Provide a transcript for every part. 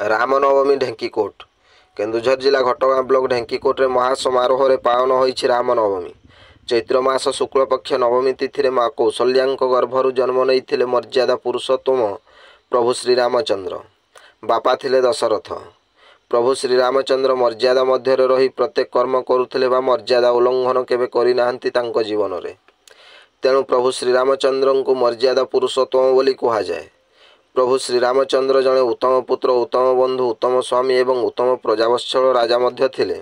रामनवमी ढेंकीकोट केन्दुझर जिला घटगाँ ब्लॉक ढेंकीकोट महासमारोह पालन होइछि रामनवमी। चैत्र मास शुक्ल पक्ष नवमी तिथि माँ कौशल्याଙ୍କ गर्भरु जन्म नहीं मर्यादा पुरुषोत्तम प्रभु श्रीरामचंद्र। बापा थिले दशरथ। प्रभु श्रीरामचंद्र मर्यादा मध्य रही प्रत्येक कर्म करुथिले बा मर्यादा उल्लंघन केबे करि नाहंती तांको जीवन रे। तेणु प्रभु श्रीरामचंद्र को मर्यादा पुरुषोत्तम बोली कहा जाए। प्रभु श्रीरामचंद्र जड़े उत्तम पुत्र, उत्तम बंधु, उत्तम स्वामी एवं उत्तम प्रजावत्सल राजा मध्य थिले।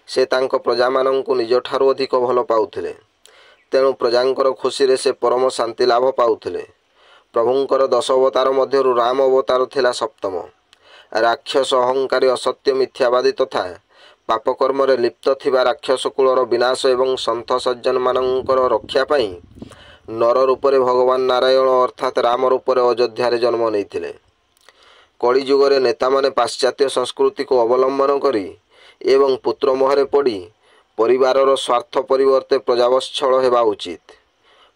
से तांको प्रजा मानंकु निज ठारू अधिक भल पाउथिले। तेणु प्रजांकर खुशी रे से परम शांति लाभ पाउथिले। प्रभुंकर 10 अवतार मध्यरु राम अवतार थिला सप्तम। राक्षस, अहंकारी, असत्य, मिथ्यावादी तथा पापकर्म रे लिप्त थिबा राक्षस कुलर विनाश एवं संत सज्जन मानंकर रक्षा पाई नर रूप रे भगवान नारायण अर्थात राम रूप रे अयोध्या रे जन्म नेइथिले। कली जुग रे नेता माने पाश्चात्य संस्कृति को अवलंबन करी एवं पुत्र मोहरे पड़ी परिवारर स्वार्थ परिवर्ते प्रजावत्सल हेबा उचित।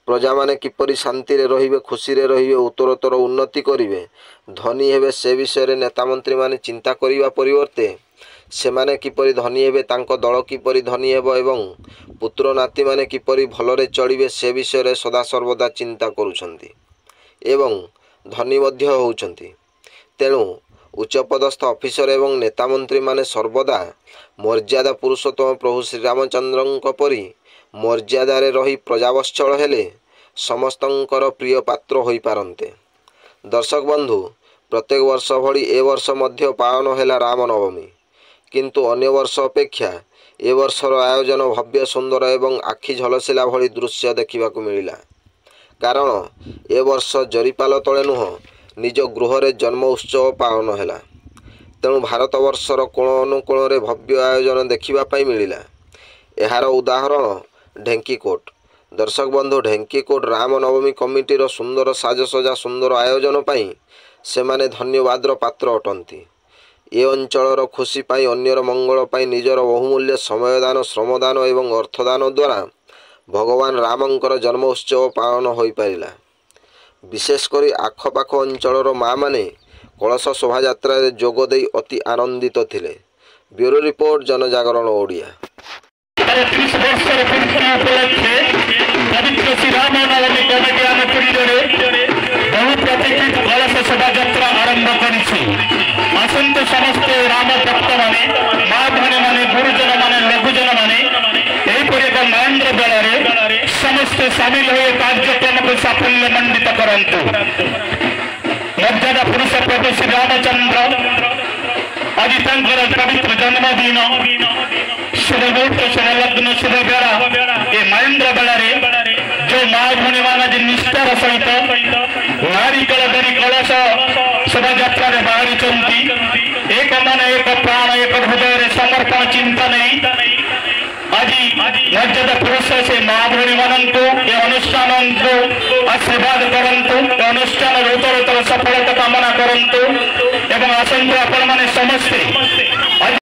प्रजा माने किपरि शांति रे रहिबे, खुशी रे रहिबे, उत्तरोत्तर उन्नति करिवे, धनी हेबे से विषय रे नेता मंत्री माने चिंता करिबा परिवर्ते सेमाने किपरि धनी हेबे, तांको दल किपरि धनी हेबो एवं पुत्र नाती माने किपरि भलरे चलिबे से विषय रे सदा सर्वदा चिंता करुछंती एवं धनी मध्य होउछंती। तेणु उच्चपदस्थ अफिसर एवं नेता मंत्री माने सर्वदा मर्यादा पुरुषोत्तम प्रभु श्रीरामचंद्रଙ୍କ परि मर्यादा रे रही प्रजावत्सल हेले समस्तंकर प्रिय पात्र होई पारन्ते। दर्शक बंधु, प्रत्येक वर्ष भली ए वर्ष मध्य पालन हेला रामनवमी, किंतु अन्य वर्ष अपेक्षा ए वर्षर आयोजन भव्य, सुंदर एवं आखि झलसिला भली दृश्य देखा मिला। कारण ए वर्ष जरीपाल तले नुह निज गृह रे जन्म उत्सव पालन हेला। तेणु भारत वर्षर कोण अनुकोण रे भव्य आयोजन देखिबा पाई मिलिला। एहार उदाहरण ढेंकीकोट। दर्शक बंधु, ढेंकीकोट रामनवमी कमिटीर सुंदर साजसजा, सुंदर आयोजन पाई सेमाने धन्यवादर पात्र अटंती। ए अंचलर खुशी पाई, अन्यर मंगल पाई निजर बहुमूल्य समयदान, श्रमदान एवं अर्थदान द्वारा भगवान रामंकर जन्म उत्सव पालन होई पारिला। विशेषकर आखपाख अंचलर माँ माने कलश शोभायात्रा रे जोग देई अति आनंदित थिले। ब्यूरो रिपोर्ट, जनजागरण ओडिया। 30 वर्षर पूर्ति उपलक्षे पवित्र श्री रामनवमी कमिटी आमपुरीरे बहु प्रतीक्षित कलश शोभायात्रा आरंभ करिछि। आसंत समस्त राम भक्त माने, माँ भणी माने, गुरुजन माने, लघुजन माने एहिपरि एक महेंद्र बेଳରେ समस्त सामिल होई कार्यक्रम को साफल्य मंडित करंतु। मर्यादा पुरुष प्रभु श्री रामचंद्र आज तांकर पवित्र जन्मदिन शुभ मुहूर्त, शुभ लग्न, शुभ बेला ए महेंद्र बेଳରେ जो माँ भणी मान निष्ठार सहित नारिकल धरी कलश शोभायात्रा बाहरी एक मन, एक प्राण, एक हृदय समर्पण चिंता नहीं आज मर्यादा पुरुष से माँ भणी मान अनुष्ठान आशीर्वाद करंतु। अनुष्ठान उत्तरोत्तर सफलता कामना करंतु एवं आसंतु आपण माने समस्ते